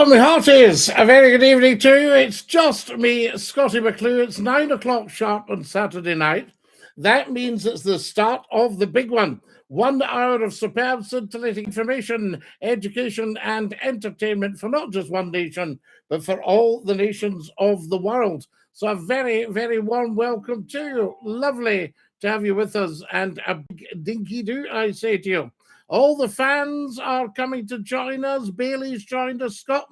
Well, my hearties, a very good evening to you. It's just me, Scottie McCLUE. It's 9 o'clock sharp on Saturday night. That means it's the start of the big one. 1 hour of superb, scintillating information, education, and entertainment for not just one nation, but for all the nations of the world. So a very, very warm welcome to you. Lovely to have you with us, and a big dinky-do, I say to you. All the fans are coming to join us. Bailey's joined us. Scott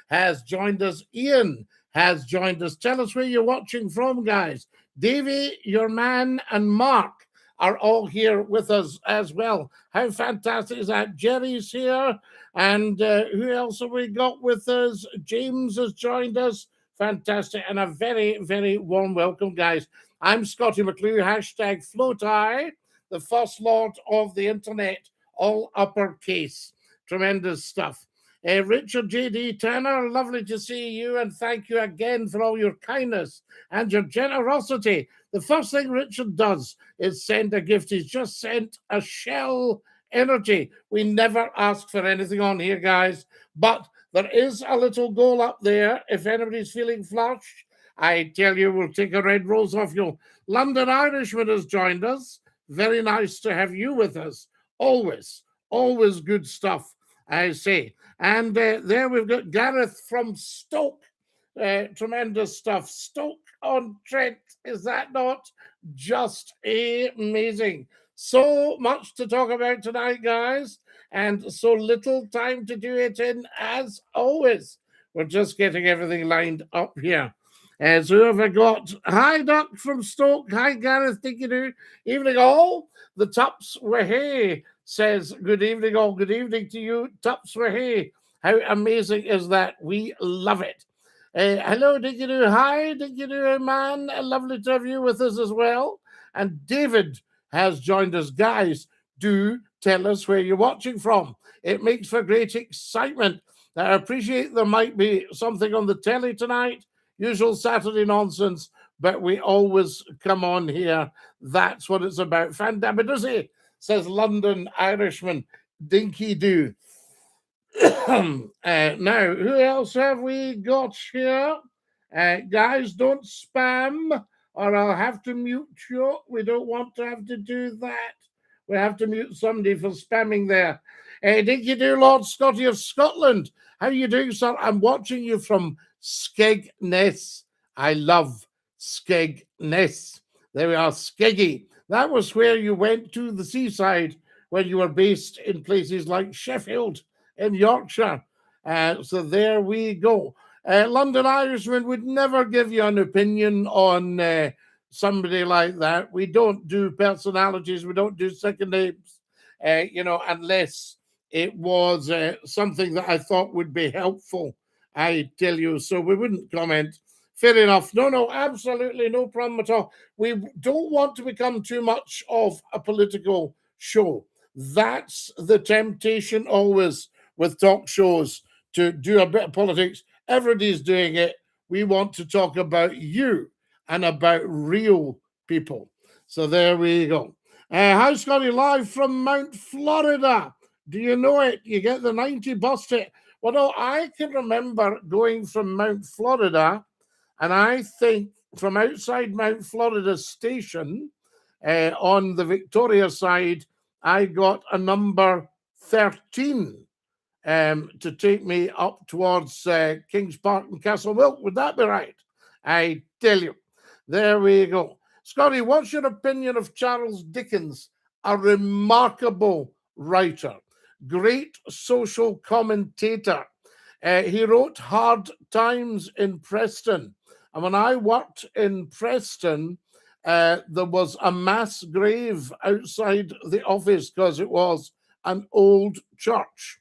has joined us. Ian has joined us. Tell us where you're watching from, guys. Davey, your man, and Mark are all here with us as well. How fantastic is that? Jerry's here. And who else have we got with us? James has joined us. Fantastic. And a very, very warm welcome, guys. I'm Scottie McCLUE, hashtag FloatI, the first lord of the internet. All uppercase. Tremendous stuff. Richard J.D. Tanner, lovely to see you, and thank you again for all your kindness and your generosity. The first thing Richard does is send a gift. He's just sent a Shell Energy. We never ask for anything on here, guys, but there is a little goal up there. If anybody's feeling flush, I tell you, we'll take a red rose off you. London Irishman has joined us. Very nice to have you with us. Always good stuff, I say. And there we've got Gareth from Stoke. Tremendous stuff. Stoke-on-Trent. Is that not just amazing? So much to talk about tonight, guys, and so little time to do it in, as always. We're just getting everything lined up here. So who have I got? Hi, Duck from Stoke. Hi, Gareth. DINKY-DOO. Evening all. The Tups were hey says, good evening all. Good evening to you, Tups were hey. How amazing is that? We love it. Hello, DINKY-DOO. Hi, DINKY-DOO, man. Lovely to have you with us as well. And David has joined us. Guys, do tell us where you're watching from. It makes for great excitement. I appreciate there might be something on the telly tonight. Usual Saturday nonsense, but we always come on here. That's what it's about. Fandabiduzzy, says London Irishman. DINKY-DOO. Now, who else have we got here? Guys, don't spam or I'll have to mute you. We don't want to have to do that. We have to mute somebody for spamming there. DINKY-DOO, Lord Scottie of Scotland. How are you doing, sir? I'm watching you from Skegness. I love Skegness. There we are, Skeggy. That was where you went to the seaside when you were based in places like Sheffield in Yorkshire. So there we go. London Irishman would never give you an opinion on somebody like that. We don't do personalities. We don't do second names, unless it was something that I thought would be helpful. I tell you, so we wouldn't comment. Fair enough. No, absolutely no problem at all. We don't want to become too much of a political show. That's the temptation always with talk shows, to do a bit of politics. Everybody's doing it. We want to talk about you and about real people. So there we go. Hi, Scottie, live from Mount Florida. Do you know it? You get the 90 bus ticket. Well, no, I can remember going from Mount Florida, and I think from outside Mount Florida station on the Victoria side, I got a number 13 to take me up towards Kings Park and Castle Wilk. Would that be right? I tell you. There we go. Scottie, what's your opinion of Charles Dickens? A remarkable writer. Great social commentator. He wrote Hard Times in Preston. And when I worked in Preston, there was a mass grave outside the office because it was an old church.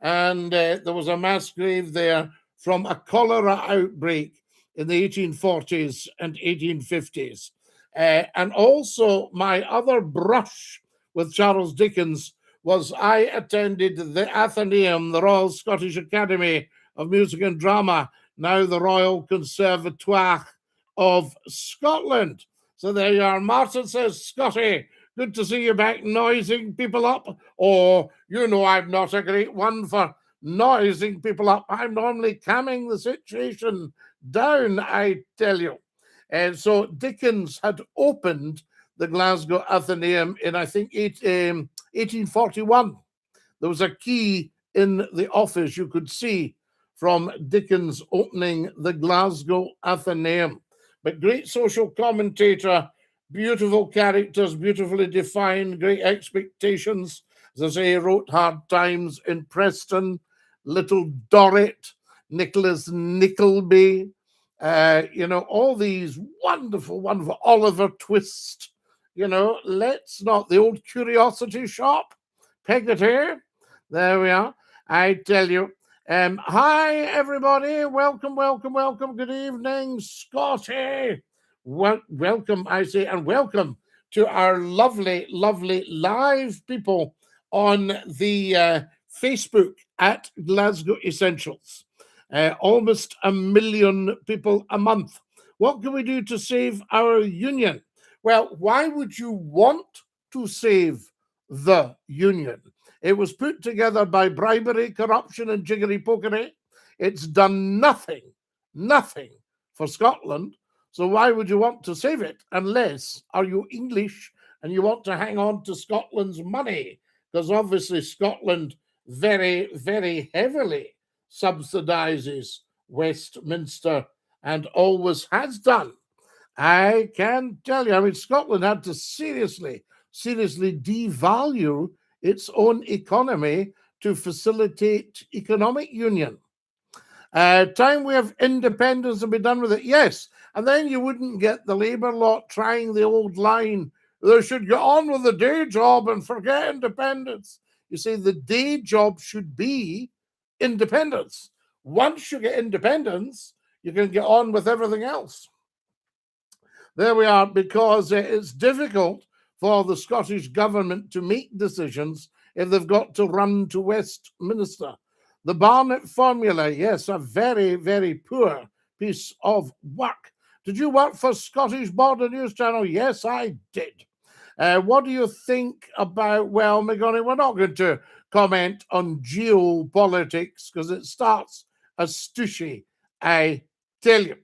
And there was a mass grave there from a cholera outbreak in the 1840s and 1850s. And also my other brush with Charles Dickens was I attended the Athenaeum, the Royal Scottish Academy of Music and Drama, now the Royal Conservatoire of Scotland. So there you are. Martin says, Scottie, good to see you back noising people up. Or, I'm not a great one for noising people up. I'm normally calming the situation down, I tell you. And so Dickens had opened the Glasgow Athenaeum in, I think, 1841. There was a key in the office you could see from Dickens opening the Glasgow Athenaeum. But great social commentator, beautiful characters, beautifully defined, great expectations. As I say, he wrote Hard Times in Preston, Little Dorrit, Nicholas Nickleby, all these wonderful, wonderful Oliver Twist, let's not, the old Curiosity Shop, Peggotty. There we are. I tell you. Hi, everybody. Welcome, welcome, welcome. Good evening, Scottie. Welcome, I say, and welcome to our lovely, lovely live people on the Facebook at Glasgow Essentials. Almost 1 million people a month. What can we do to save our union? Well, why would you want to save the union? It was put together by bribery, corruption, and jiggery-pokery. It's done nothing for Scotland. So why would you want to save it? Unless, are you English and you want to hang on to Scotland's money? Because obviously Scotland very, very heavily subsidizes Westminster and always has done. I can tell you, I mean, Scotland had to seriously devalue its own economy to facilitate economic union. Time we have independence and be done with it, yes. And then you wouldn't get the Labour lot trying the old line, they should get on with the day job and forget independence. You see, the day job should be independence. Once you get independence, you can get on with everything else. There we are, because it's difficult for the Scottish government to make decisions if they've got to run to Westminster. The Barnett formula, yes, a very, very poor piece of work. Did you work for Scottish Border News Channel? Yes, I did. What do you think about, well, McGonagall, we're not going to comment on geopolitics because it starts as stushy, I tell you.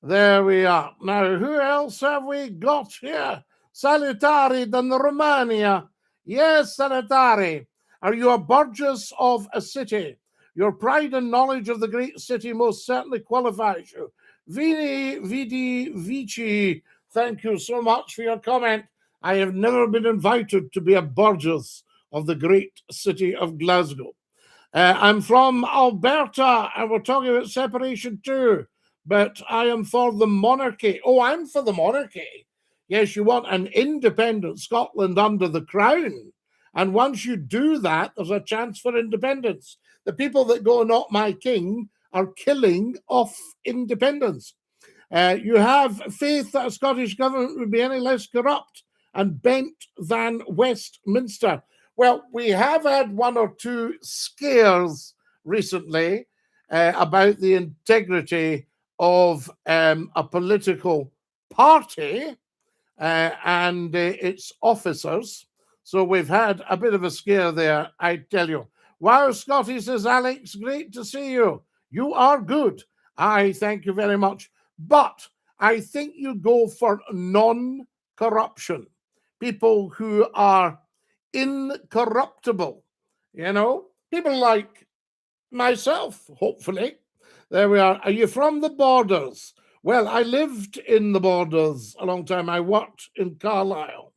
There we are. Now, who else have we got here? Salutari dan Romania. Yes, Salutari. Are you a Burgess of a city? Your pride and knowledge of the great city most certainly qualifies you. Vini, Vidi, Vici, thank you so much for your comment. I have never been invited to be a Burgess of the great city of Glasgow. I'm from Alberta, and we're talking about separation too, but I am for the monarchy. Oh, I'm for the monarchy. Yes, you want an independent Scotland under the crown. And once you do that, there's a chance for independence. The people that go, not my king, are killing off independence. You have faith that a Scottish government would be any less corrupt and bent than Westminster. Well, we have had one or two scares recently about the integrity of a political party and its officers. So we've had a bit of a scare there, I tell you. Wow, Scotty, says Alex, great to see you. You are good. I thank you very much. But I think you go for non-corruption. People who are incorruptible. People like myself, hopefully. There we are. Are you from the Borders? Well, I lived in the Borders a long time. I worked in Carlisle.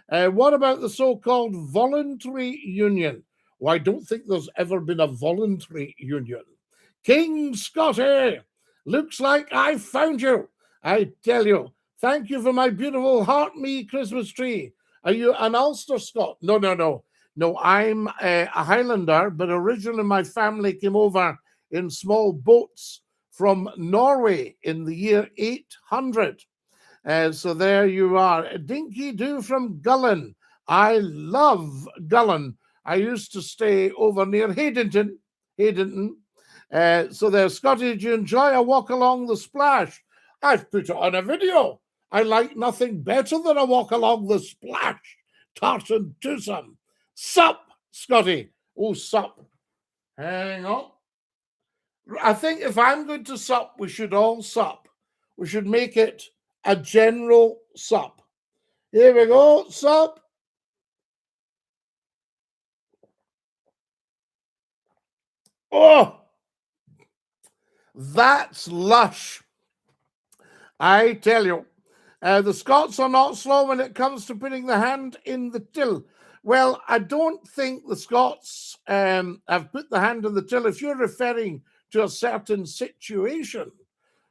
What about the so-called voluntary union? Well, I don't think there's ever been a voluntary union. King Scotty, looks like I found you. I tell you, thank you for my beautiful Heart Me Christmas tree. Are you an Ulster Scot? No. No, I'm a Highlander, but originally my family came over in small boats from Norway in the year 800. So there you are. Dinky-Doo from Gullen. I love Gullen. I used to stay over near Haydonton. So there, Scotty, did you enjoy a walk along the splash? I've put it on a video. I like nothing better than a walk along the splash. Tartan Twosome. Sup, Scotty. Oh, sup. Hang on. I think if I'm going to sup, we should all sup. We should make it a general sup. Here we go, sup. Oh, that's lush. I tell you, the Scots are not slow when it comes to putting the hand in the till. Well, I don't think the Scots have put the hand in the till if you're referring to a certain situation.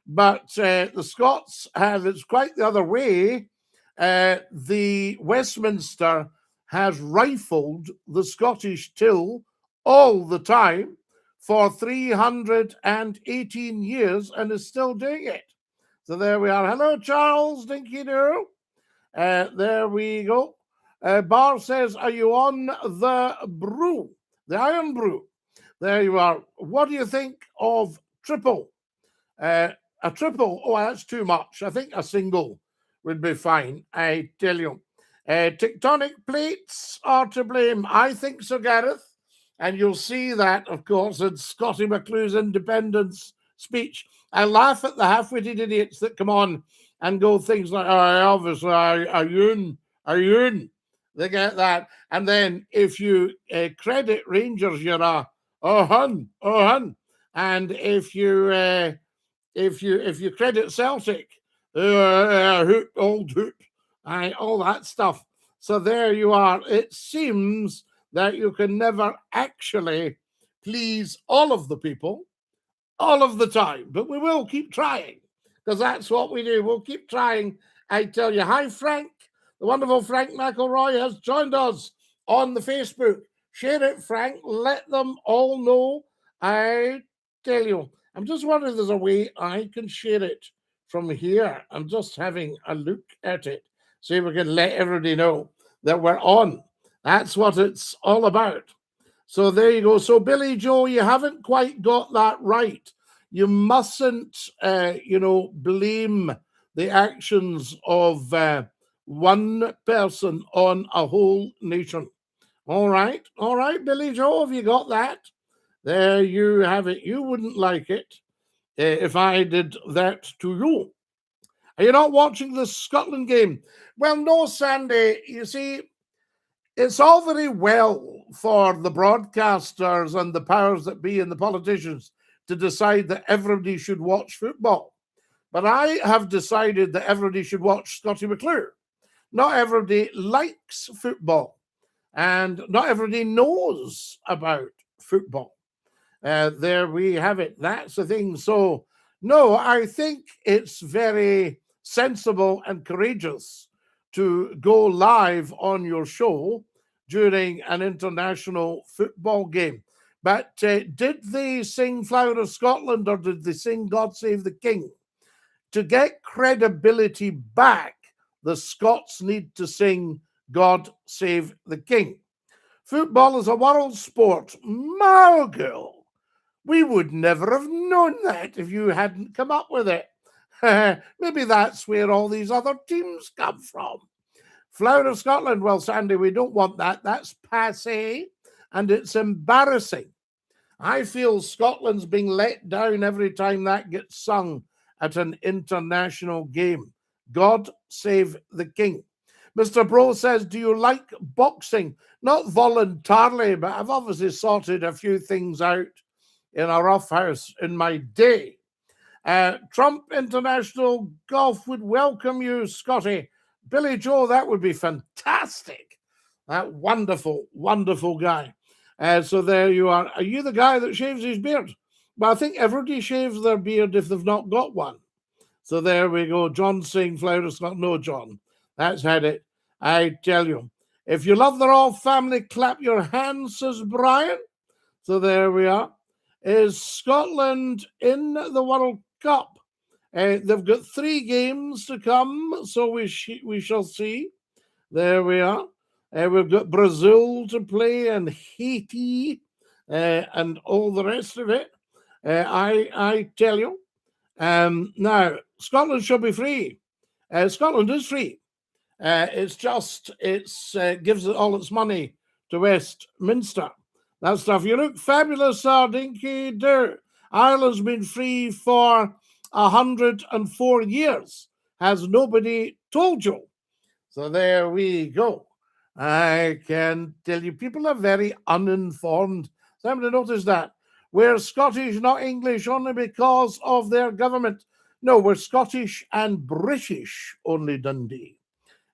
But the Scots have, it's quite the other way. The Westminster has rifled the Scottish till all the time for 318 years and is still doing it. So there we are. Hello, Charles, DINKY-DOO. There we go. Bar says, are you on the brew, the Iron Brew? There you are. What do you think of triple? A triple, oh, that's too much. I think a single would be fine, I tell you. Tectonic plates are to blame. I think so, Gareth. And you'll see that, of course, in Scottie McClue's independence speech. I laugh at the half-witted idiots that come on and go things like, oh, obviously, are you? They get that. And then if you credit Rangers, you're a, oh, hun. And if you credit Celtic, hoop, old hoop, all that stuff. So there you are. It seems that you can never actually please all of the people all of the time, but we will keep trying because that's what we do. We'll keep trying. I tell you. Hi, Frank. The wonderful Frank McElroy has joined us on the Facebook. Share it, Frank. Let them all know. I tell you. I'm just wondering if there's a way I can share it from here. I'm just having a look at it. See if we can let everybody know that we're on. That's what it's all about. So there you go. So Billy Joe, you haven't quite got that right. You mustn't, blame the actions of one person on a whole nation. All right, Billy Joe, have you got that? There you have it. You wouldn't like it if I did that to you. Are you not watching the Scotland game? Well, no, Sandy. You see, it's all very well for the broadcasters and the powers that be and the politicians to decide that everybody should watch football. But I have decided that everybody should watch Scottie McClue. Not everybody likes football, and not everybody knows about football. There we have it. That's the thing. So, no, I think it's very sensible and courageous to go live on your show during an international football game. But did they sing Flower of Scotland or did they sing God Save the King? To get credibility back, the Scots need to sing God Save the King. Football is a world sport. Margot, we would never have known that if you hadn't come up with it. Maybe that's where all these other teams come from. Flower of Scotland, well, Sandy, we don't want that. That's passé, and it's embarrassing. I feel Scotland's being let down every time that gets sung at an international game. God save the king. Mr. Bro says, do you like boxing? Not voluntarily, but I've obviously sorted a few things out in a rough house in my day. Trump International Golf would welcome you, Scotty. Billy Joe, that would be fantastic. That wonderful, wonderful guy. So there you are. Are you the guy that shaves his beard? Well, I think everybody shaves their beard if they've not got one. So there we go. John saying Flowers, not no, John. That's had it. I tell you. If you love the Royal family, clap your hands, says Brian. So there we are. Is Scotland in the World Cup? They've got 3 games to come, so we shall see. There we are. We've got Brazil to play and Haiti and all the rest of it. I tell you. Now, Scotland should be free. Scotland is free. It's just, gives it all its money to Westminster. That stuff. You look fabulous, sir. Dinky-Doo. Ireland's been free for 104 years. Has nobody told you? So there we go. I can tell you, people are very uninformed. Somebody noticed that. We're Scottish, not English, only because of their government. No, we're Scottish and British, only Dundee.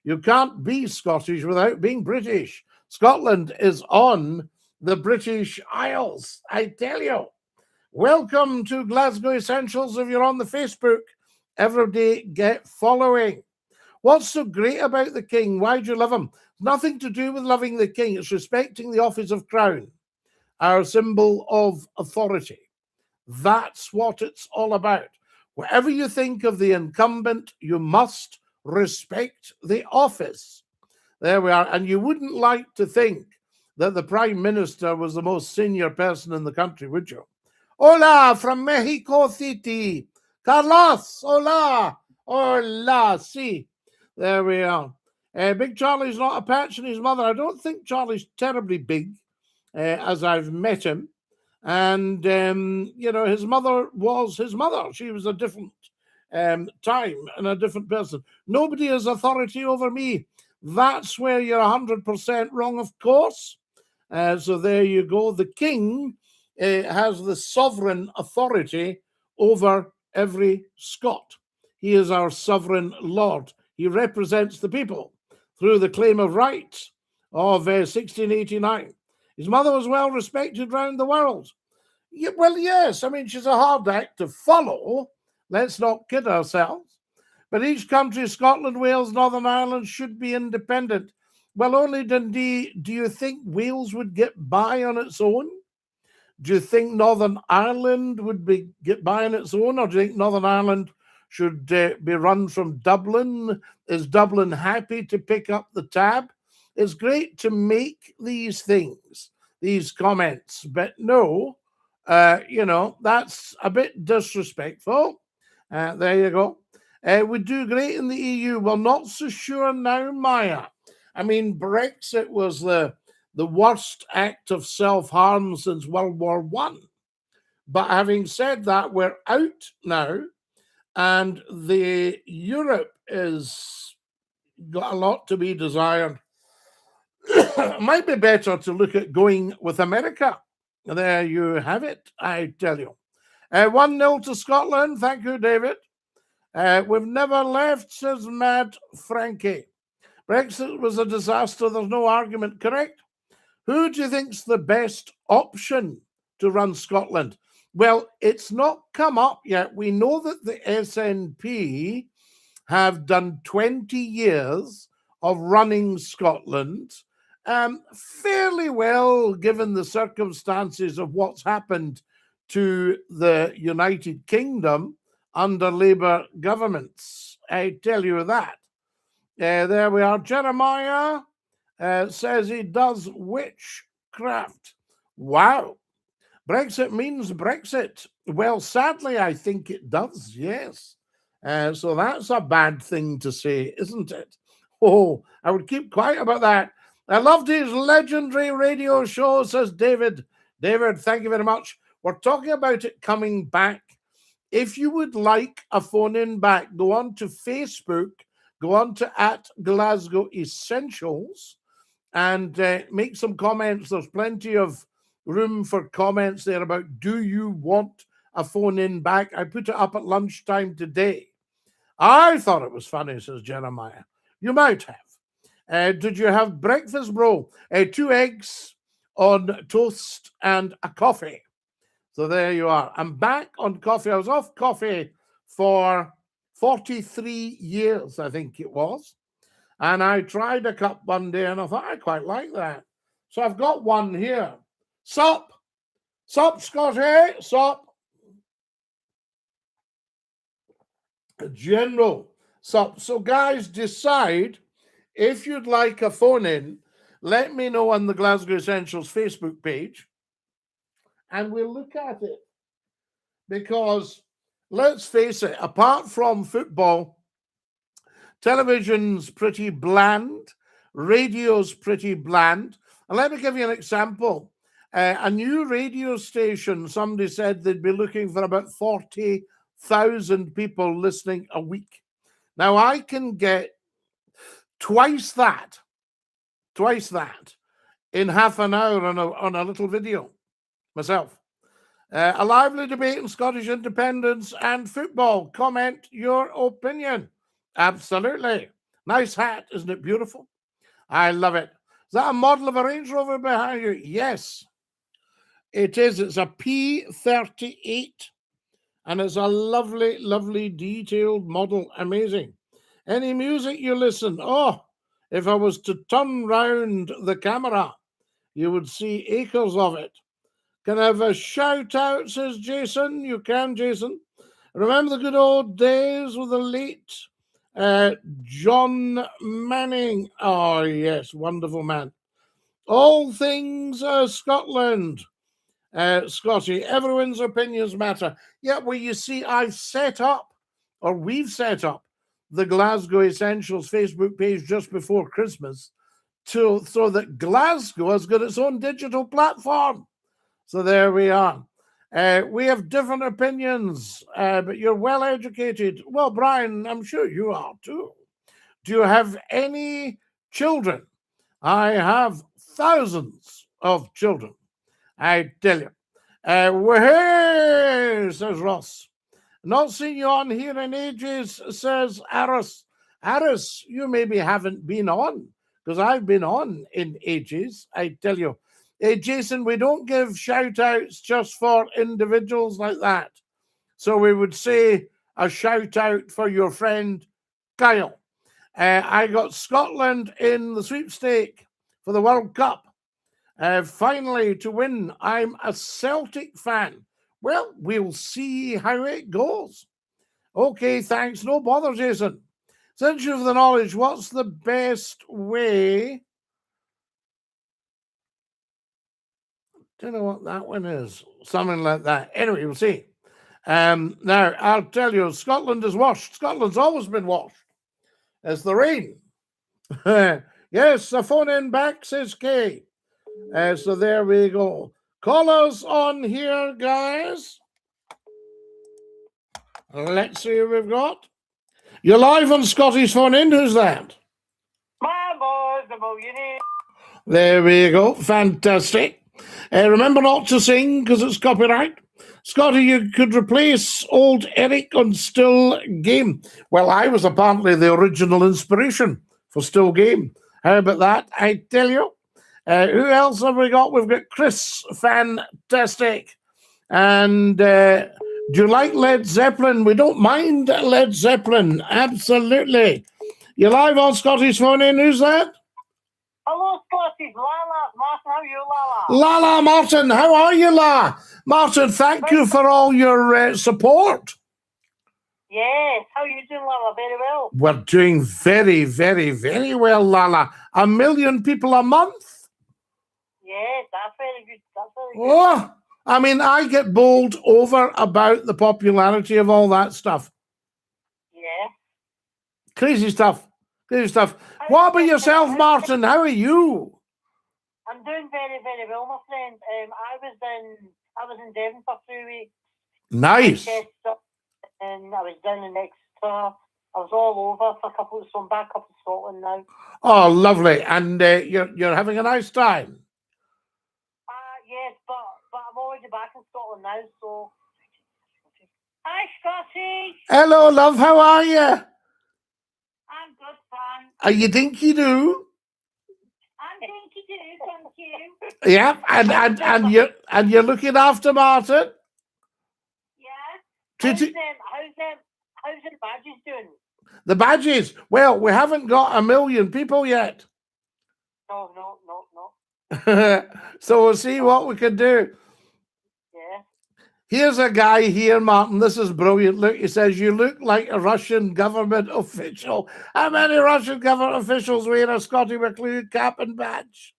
You can't be Scottish without being British. Scotland is on the British Isles, I tell you. Welcome to Glasgow Essentials. If you're on the Facebook, every day get following. What's so great about the king? Why do you love him? Nothing to do with loving the king. It's respecting the office of crown, our symbol of authority. That's what it's all about. Whatever you think of the incumbent, you must respect the office. There we are. And you wouldn't like to think that the prime minister was the most senior person in the country, would you? Hola, from Mexico City. Carlos, hola. Hola, see. There we are. Big Charlie's not a patch on his mother. I don't think Charlie's terribly big, as I've met him. And, his mother was his mother. She was a different time and a different person. Nobody has authority over me. That's where you're 100% wrong, of course. So there you go. The king has the sovereign authority over every Scot. He is our sovereign lord. He represents the people through the claim of rights of 1689. His mother was well respected round the world. Yeah, well, yes. I mean, she's a hard act to follow. Let's not kid ourselves. But each country, Scotland, Wales, Northern Ireland, should be independent. Well, only Dundee, do you think Wales would get by on its own? Do you think Northern Ireland would get by on its own? Or do you think Northern Ireland should be run from Dublin? Is Dublin happy to pick up the tab? It's great to make these things, these comments, but no, that's a bit disrespectful. There you go. We do great in the EU. Well, not so sure now, Maya. I mean, Brexit was the worst act of self-harm since World War I. But having said that, we're out now, and the Europe is got a lot to be desired. It might be better to look at going with America. There you have it, I tell you. 1-0 to Scotland. Thank you, David. We've never left, says Mad Frankie. Brexit was a disaster. There's no argument, correct? Who do you think's the best option to run Scotland? Well, it's not come up yet. We know that the SNP have done 20 years of running Scotland fairly well, given the circumstances of what's happened to the United Kingdom under Labour governments. I tell you that. There we are. Jeremiah says he does witchcraft. Wow. Brexit means Brexit. Well, sadly, I think it does, yes. So that's a bad thing to say, isn't it? Oh, I would keep quiet about that. I loved his legendary radio show, says David. David, thank you very much. We're talking about it coming back. If you would like a phone-in back, go on to Facebook, go on to @Glasgow Essentials, and make some comments. There's plenty of room for comments there about, do you want a phone-in back? I put it up at lunchtime today. I thought it was funny, says Jeremiah. You might have. Did you have breakfast, bro? 2 eggs on toast and a coffee. So there you are. I'm back on coffee. I was off coffee for 43 years, I think it was. And I tried a cup one day and I thought, I quite like that. So I've got one here. Sup? Sup, Scotty? Sup? General. Sup? So guys, decide if you'd like a phone-in. Let me know on the Glasgow Essentials Facebook page, and we'll look at it. Because let's face it, apart from football, television's pretty bland, radio's pretty bland. And let me give you an example. A new radio station, somebody said they'd be looking for about 40,000 people listening a week. Now, I can get twice that in half an hour on a little video myself. A lively debate on Scottish independence and football. Comment your opinion. Absolutely. Nice hat, isn't it beautiful? I love it. Is that a model of a Range Rover behind you? Yes, it is. It's a P38, and it's a lovely, lovely detailed model. Amazing. Any music you listen? Oh, if I was to turn round the camera, you would see acres of it. Can I have a shout out, says Jason? You can, Jason. Remember the good old days with the late John Manning? Oh, yes, wonderful man. All things Scotland. Scottie, everyone's opinions matter. Yeah, well, you see, we've set up the Glasgow Essentials Facebook page just before Christmas so that Glasgow has got its own digital platform. So there we are. We have different opinions, but you're well educated. Well, Brian, I'm sure you are too. Do you have any children? I have thousands of children, I tell you. Where, says Ross. Not seen you on here in ages, says Aris. Aris, you maybe haven't been on, because I've been on in ages, I tell you. Jason, we don't give shout outs just for individuals like that. So we would say a shout out for your friend Kyle. I got Scotland in the sweepstake for the World Cup. Finally to win. I'm a Celtic fan. Well, we'll see how it goes. Okay, thanks. No bother, Jason. Since you have the knowledge, what's the best way? Don't know what that one is. Something like that. Anyway, we'll see. Now, I'll tell you, Scotland is washed. Scotland's always been washed. It's the rain. Yes, the phone in back, says Kay. So there we go. Call us on here, guys. Let's see who we've got. You're live on Scotty's phone in. Who's that? My boys, the millionaire. There we go. Fantastic. Remember not to sing because it's copyright. Scotty, you could replace old Eric on Still Game. Well, I was apparently the original inspiration for Still Game. How about that? I tell you. Who else have we got? We've got Chris. Fantastic. And do you like Led Zeppelin? We don't mind Led Zeppelin. Absolutely. You're live on Scotty's phone in. Who's that? Hello, Scotty. Lala. Martin, how are you, Lala? Lala Martin. How are you, La? Martin, thank you for all your support. Yes. How are you doing, Lala? Very well. We're doing very, very, very well, Lala. 1 million people a month. Yes, that's very good. That's very good. Oh, I mean, I get bowled over about the popularity of all that stuff. Yeah. Crazy stuff. Crazy stuff. What about yourself, Martin? How are you? I'm doing very, very well, my friend. I was in Devon for 3 weeks. Nice. And I was down in Exeter. I was all over for a couple of, so I'm back up in Scotland now. Oh, lovely. And you're having a nice time. Yes, but I'm already back in Scotland now, so. Hi, Scotty. Hello, love. How are you? I'm good, fun. Are you dinky-doo? I'm dinky-doo, thank you. Yeah, and you're looking after Martin. Yeah. How's the badges doing? The badges. Well, we haven't got 1 million people yet. No. So we'll see what we can do. Yeah. Here's a guy here, Martin. This is brilliant. Look, he says, you look like a Russian government official. How many Russian government officials wear a Scottie McClue cap and badge?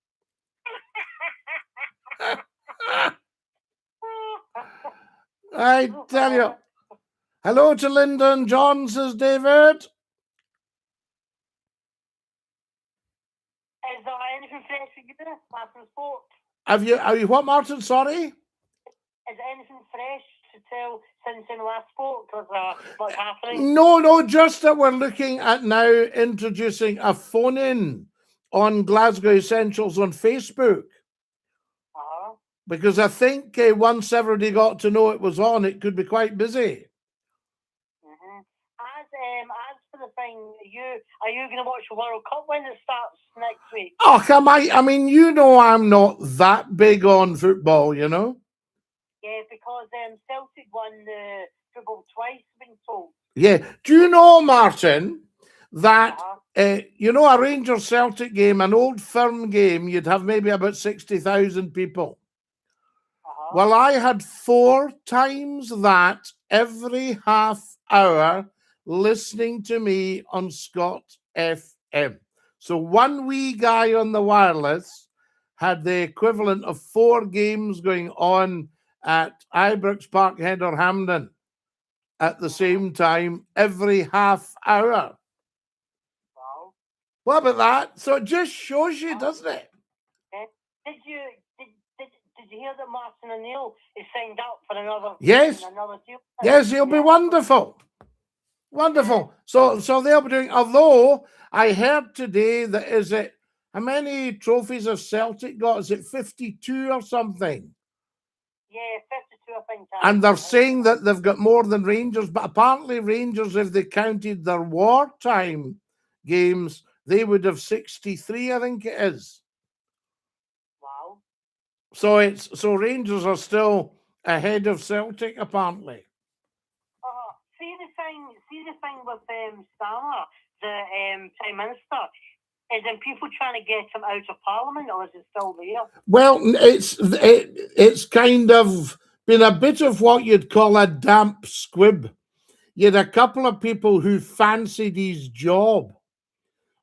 I tell you. Hello to Lyndon John, says David. Is there anything fresh for you, Master Sport? Are you what, Martin? Sorry? Is anything fresh to tell since we last spoke? Because what's happening? No, just that we're looking at now introducing a phone-in on Glasgow Essentials on Facebook. Because I think once everybody got to know it was on, it could be quite busy. As for the thing, are you going to watch the World Cup when it starts next week? Oh, come on. I mean, you know I'm not that big on football, you know? Yeah, because Celtic won the football twice, I've been told. Yeah. Do you know, Martin, that, you know, a Rangers Celtic game, an Old Firm game, you'd have maybe about 60,000 people. Well, I had 4 times that every half hour listening to me on Scott FM. So one wee guy on the wireless had the equivalent of 4 games going on at Ibrox, Parkhead or Hampden at the same time every half hour. Wow. What about that? So it just shows you, doesn't it? Did you hear that Martin O'Neill is signed up for another deal? Yes, he'll be wonderful. Wonderful. So they'll be doing, although I heard today that how many trophies have Celtic got? Is it 52 or something? Yeah, 52, I think. And they're saying that they've got more than Rangers, but apparently Rangers, if they counted their wartime games, they would have 63, I think it is. Wow. So Rangers are still ahead of Celtic, apparently. See the thing with Starmer, the Prime Minister, is then people trying to get him out of Parliament, or is it still there? Well, it's kind of been a bit of what you'd call a damp squib. You had a couple of people who fancied his job,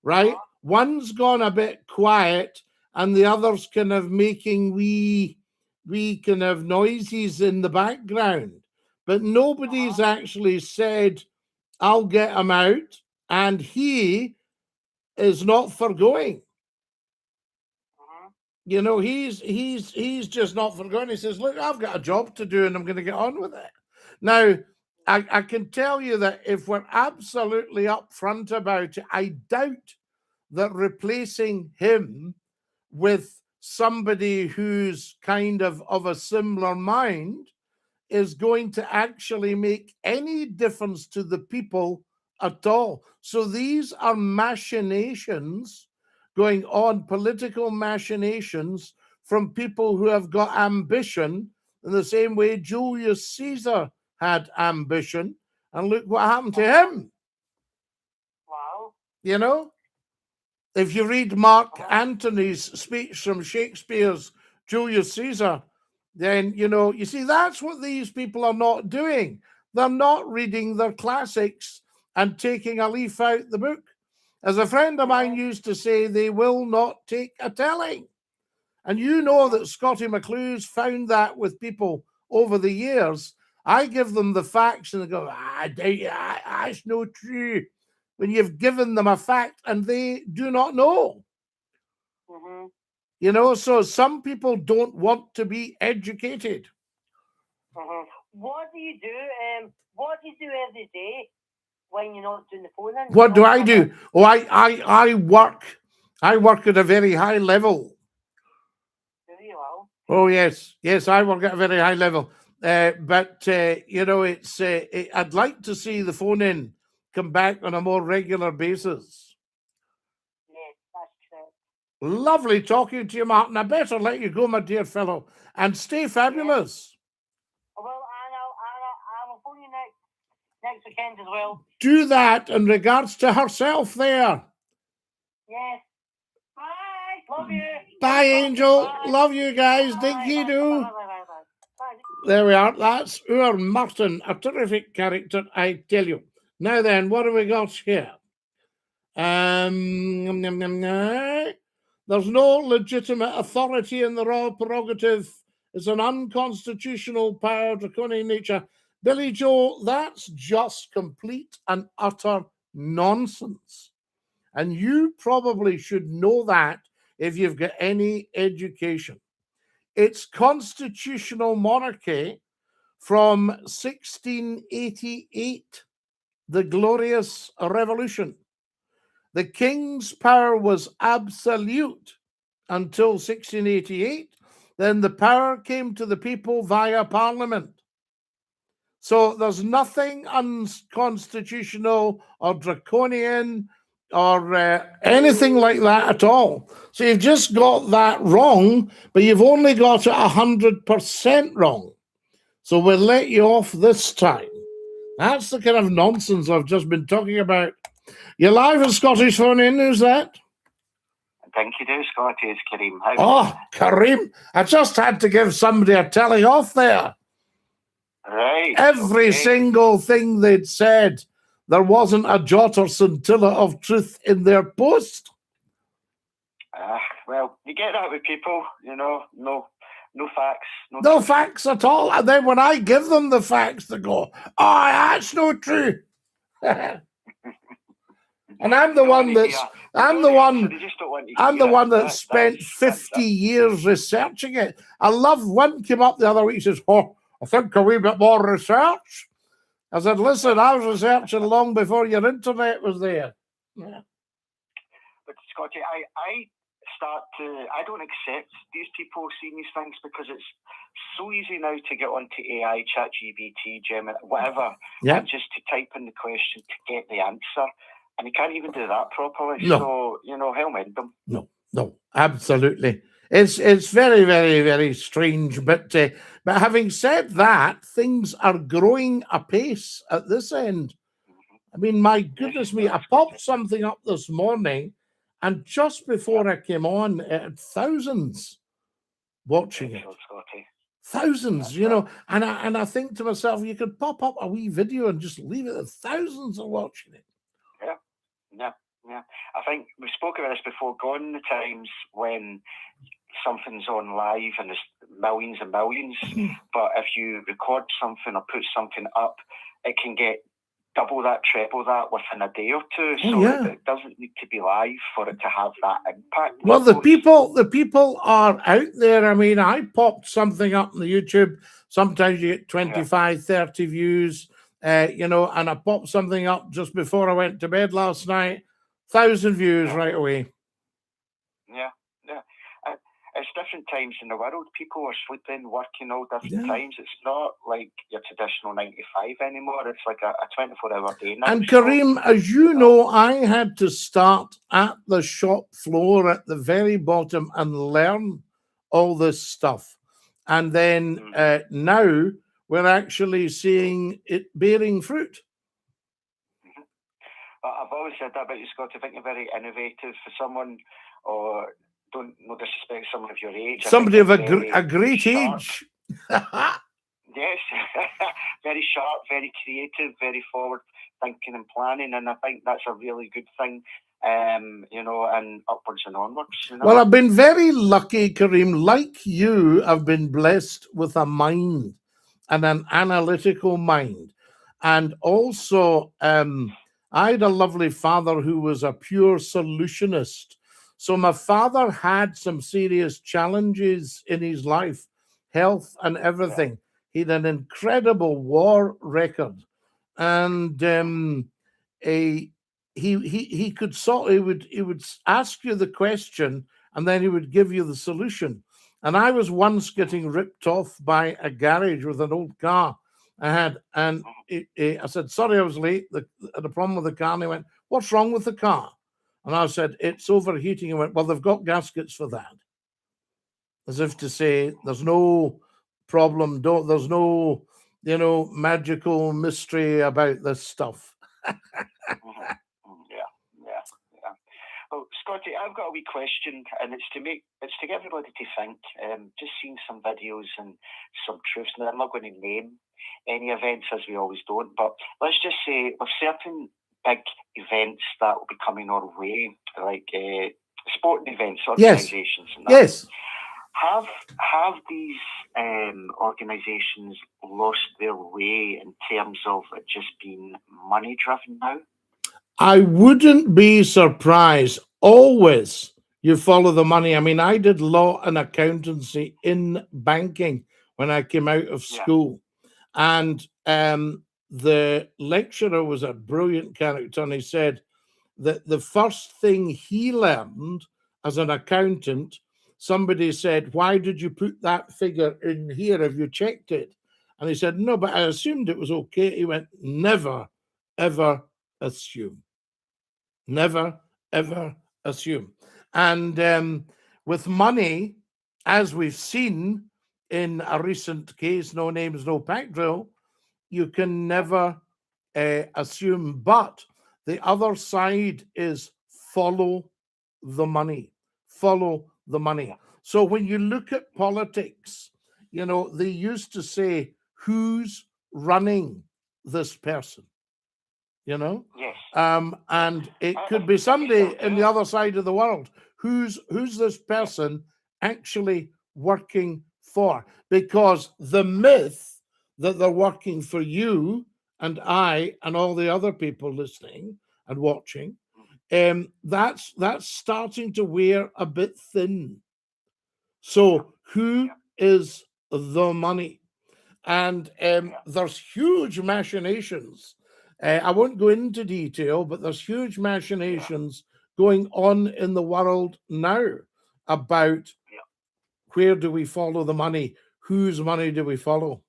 right? One's gone a bit quiet, and the other's kind of making wee kind of noises in the background. But nobody's actually said, I'll get him out, and he is not forgoing. You know, he's just not forgotten. He says, look, I've got a job to do and I'm going to get on with it. Now, I can tell you that if we're absolutely upfront about it, I doubt that replacing him with somebody who's kind of a similar mind is going to actually make any difference to the people at all. So these are machinations going on, political machinations from people who have got ambition in the same way Julius Caesar had ambition. And look what happened to him. Wow. You know, if you read Mark Antony's speech from Shakespeare's Julius Caesar, then, you see, that's what these people are not doing. They're not reading their classics and taking a leaf out the book. As a friend of mine used to say, they will not take a telling. And you know that Scottie McClue's found that with people over the years. I give them the facts and they go, that's no true. When you've given them a fact and they do not know. So some people don't want to be educated. What do you do? What do you do every day when you're not doing the phone in? What do I do? Oh, I work at a very high level. Do you? Well? Oh yes, I work at a very high level. But it's I'd like to see the phone in come back on a more regular basis. Yes, that's true. Lovely talking to you, Martin. I better let you go, my dear fellow, and stay fabulous. Well, I will phone you next weekend as well. Do that in regards to herself there. Yes. Bye. Love you. Bye, Angel. Bye. Love you guys. Dinky-Doo. There we are. That's our Martin, a terrific character, I tell you. Now then, what have we got here? There's no legitimate authority in the royal prerogative. It's an unconstitutional power, draconian nature. Billy Joe, that's just complete and utter nonsense. And you probably should know that if you've got any education. its constitutional monarchy from 1688, the Glorious Revolution. The king's power was absolute until 1688. Then the power came to the people via parliament. So there's nothing unconstitutional or draconian or anything like that at all. So you've just got that wrong, but you've only got it 100% wrong. So we'll let you off this time. That's the kind of nonsense I've just been talking about. You're live at Scottish Phone In, who's that? DINKY-DOO, Scottie, it's Kareem. Oh, Kareem. I just had to give somebody a telling off there. Right. Every single thing they'd said, there wasn't a jot or scintilla of truth in their post. Well, you get that with people, no facts. No facts at all. And then when I give them the facts, they go, oh, that's not true. And I'm the one that spent 50 years researching it. I love one came up the other week, he says, oh, I think a wee bit more research. I said, listen, I was researching long before your internet was there. Yeah. But Scottie, I don't accept these people seeing these things because it's so easy now to get onto AI, ChatGPT, Gemini, whatever, and just to type in the question to get the answer. And you can't even do that properly. No. So, hell mend them. No, absolutely. It's very, very, very strange. But having said that, things are growing apace at this end. I mean, my goodness me, I popped something up this morning, and just before I came on, it had thousands watching it. Thousands, and I think to myself, you could pop up a wee video and just leave it, thousands are watching it. Yeah. I think we spoke about this before. Gone the times when something's on live and there's millions and millions, but if you record something or put something up, it can get double that, triple that within a day or two. So it doesn't need to be live for it to have that impact. Well, the people are out there. I mean, I popped something up on the YouTube. Sometimes you get 25, 30 views, and I popped something up just before I went to bed last night. 1,000 views right away. Yeah. It's different times in the world. People are sleeping, working all different times. It's not like your traditional 9 to 5 anymore. It's like a 24-hour day now. And Kareem, as you know, I had to start at the shop floor at the very bottom and learn all this stuff. And then now we're actually seeing it bearing fruit. I've always said that about you, Scott. I think you're very innovative for someone, or don't no disrespect someone of your age. Somebody of a great age. Yes, very sharp, very creative, very forward thinking and planning, and I think that's a really good thing. And upwards and onwards. Well, I've been very lucky, Kareem. Like you, I've been blessed with a mind and an analytical mind, and also I had a lovely father who was a pure solutionist. So my father had some serious challenges in his life, health and everything. He had an incredible war record, and he would ask you the question, and then he would give you the solution. And I was once getting ripped off by a garage with an old car I had, and I said, sorry, I was late. The problem with the car. And he went, what's wrong with the car? And I said, it's overheating. He went, well, they've got gaskets for that. As if to say, there's no problem. There's no, magical mystery about this stuff. Well, Scottie, I've got a wee question, and it's to get everybody to think. Just seeing some videos and some truths. Now, I'm not going to name any events, as we always don't, but let's just say with certain big events that will be coming our way, like sporting events, organisations. Yes. Have these organisations lost their way in terms of it just being money driven now? I wouldn't be surprised. Always You follow the money. I mean, I did law and accountancy in banking when I came out of school. And the lecturer was a brilliant character, and he said that the first thing he learned as an accountant, somebody said, "Why did you put that figure in here? Have you checked it?" And he said, "No, but I assumed it was okay." He went, "Never, ever assume. Never, ever assume." And with money, as we've seen in a recent case, No Names, No Pack Drill, you can never assume. But the other side is follow the money. Follow the money. So when you look at politics, you know, they used to say, who's running this person? You know? Yes. And it could be somebody in the other side of the world. Who's this person actually working for? Because the myth that they're working for you and I and all the other people listening and watching, that's starting to wear a bit thin. So who is the money? And there's huge machinations. I won't go into detail, but there's huge machinations going on in the world now about where do we follow the money? Whose money do we follow?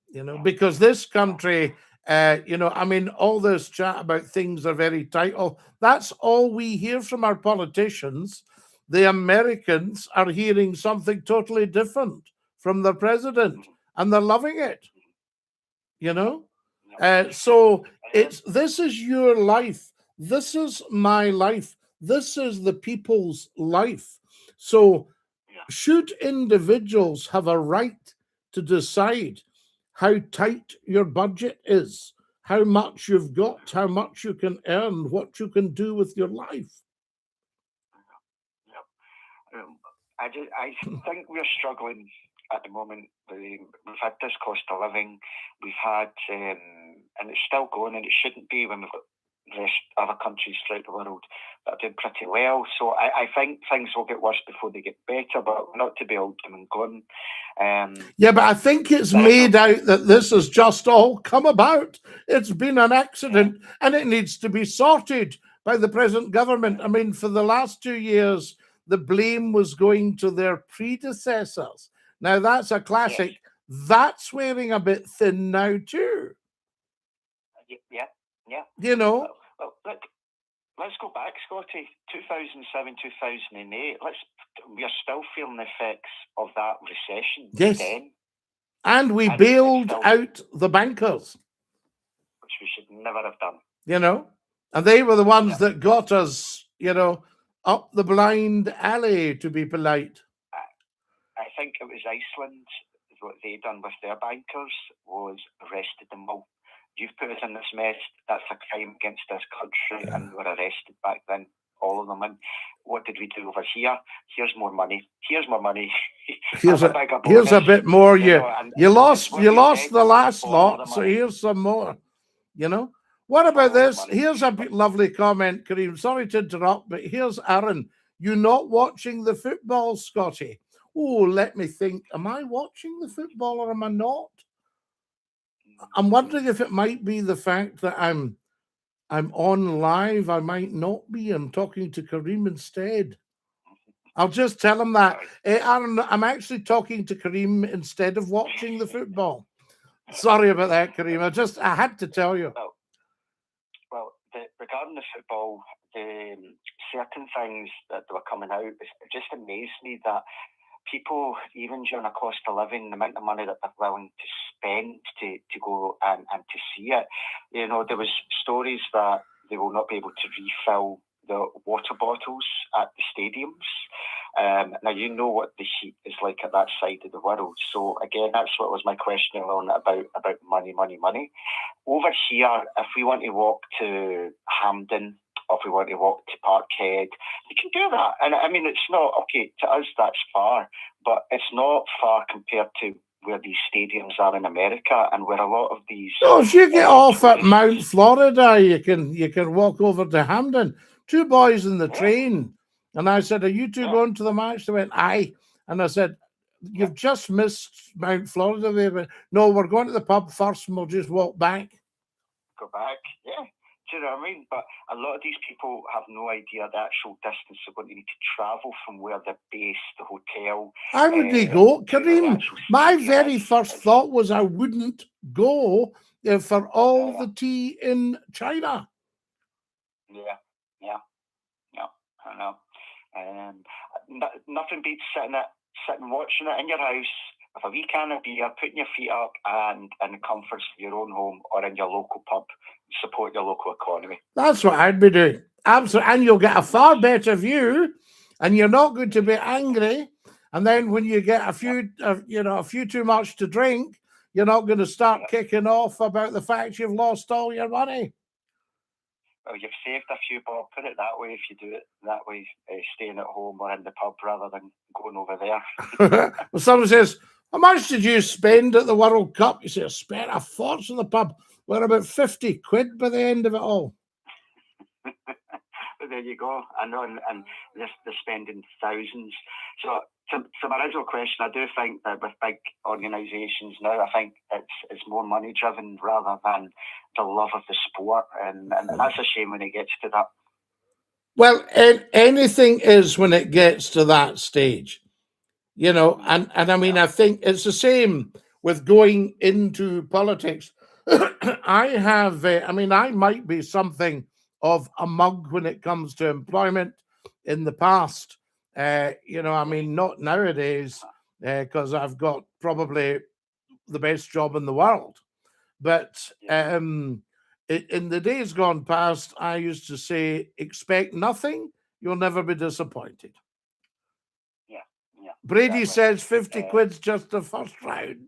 You know, because this country, you know, I mean, all this chat about things are very tight. Oh, that's all we hear from our politicians. The Americans are hearing something totally different from the president, and they're loving it. You know, so this is your life. This is my life. This is the people's life. So, should individuals have a right to decide how tight your budget is, how much you've got, how much you can earn, what you can do with your life? I think we're struggling at the moment. We've had this cost of living. We've had, and it's still going, and it shouldn't be when we've got the rest other countries throughout the world that are doing pretty well. So I think things will get worse before they get better, but not to be all doom and gloom. Yeah, but I think it's made out that this has just all come about. It's been an accident, and it needs to be sorted by the present government. I mean, for the last 2 years, the blame was going to their predecessors. Now, that's a classic. That's wearing a bit thin now, too. Yeah. You know? Well, look, let's go back, Scottie. 2007, 2008. We are still feeling the effects of that recession. Yes. Then. And we bailed out the bankers. Which we should never have done. You know? And they were the ones that got us, you know, up the blind alley, to be polite. I think it was Iceland. What they done with their bankers was arrested them all. You've put us in this mess. That's a crime against this country, and we were arrested back then, all of them. And what did we do over here? Here's more money. Here's more money. Here's a bit more. You lost the last lot, so here's some more. You know. What about this? Here's a lovely comment, Kareem. Sorry to interrupt, but here's Aaron. You not watching the football, Scottie? Oh, let me think. Am I watching the football or am I not? I'm wondering if it might be the fact that I'm on live. I might not be. I'm talking to Kareem instead. I'll just tell him that. Aaron, I'm actually talking to Kareem instead of watching the football. Sorry about that, Kareem. I had to tell you. Well, regarding the football, the certain things that were coming out, it just amazed me that people, even during a cost of living, the amount of money that they're willing to spend to go and to see it. You know, there was stories that they will not be able to refill the water bottles at the stadiums. Now, you know what the heat is like at that side of the world. So, again, that's what was my question on about money. Over here, if we want to walk to Hampden, or if we want to walk to Parkhead, you can do that. And I mean, it's not, okay, to us that's far, but it's not far compared to where these stadiums are in America and where a lot of these... Oh, if you get off at Mount Florida, you can walk over to Hampden. 2 boys in the train And I said, are you two going to the match? They went, aye. And I said, you've just missed Mount Florida. They went, no, we're going to the pub first and we'll just walk back. Go back, yeah. Do you know what I mean? But a lot of these people have no idea the actual distance they're going to need to travel from where they're based, the hotel. How would they go? Kareem, my very first thought was I wouldn't go for all the tea in China. Yeah, I know. Nothing beats sitting watching it in your house with a wee can of beer, putting your feet up, and in the comforts of your own home or in your local pub. Support your local economy. That's what I'd be doing. Absolutely. And you'll get a far better view, and you're not going to be angry. And then when you get a few too much to drink, you're not going to start kicking off about the fact you've lost all your money. Well, you've saved a few bob. Put it that way. If you do it that way, staying at home or in the pub rather than going over there. Well, someone says, how much did you spend at the World Cup? You say, I spent a fortune in the pub. We're about 50 quid by the end of it all. But there you go. I know, and they're spending thousands. So to my original question, I do think that with big organisations now, I think it's more money driven rather than the love of the sport, and that's a shame when it gets to that. Well, anything is when it gets to that stage, and I mean, I think it's the same with going into politics. I might be something of a mug when it comes to employment in the past. Not nowadays, because I've got probably the best job in the world. But in the days gone past, I used to say, expect nothing, you'll never be disappointed. Yeah. Brady says 50 quid's just the first round.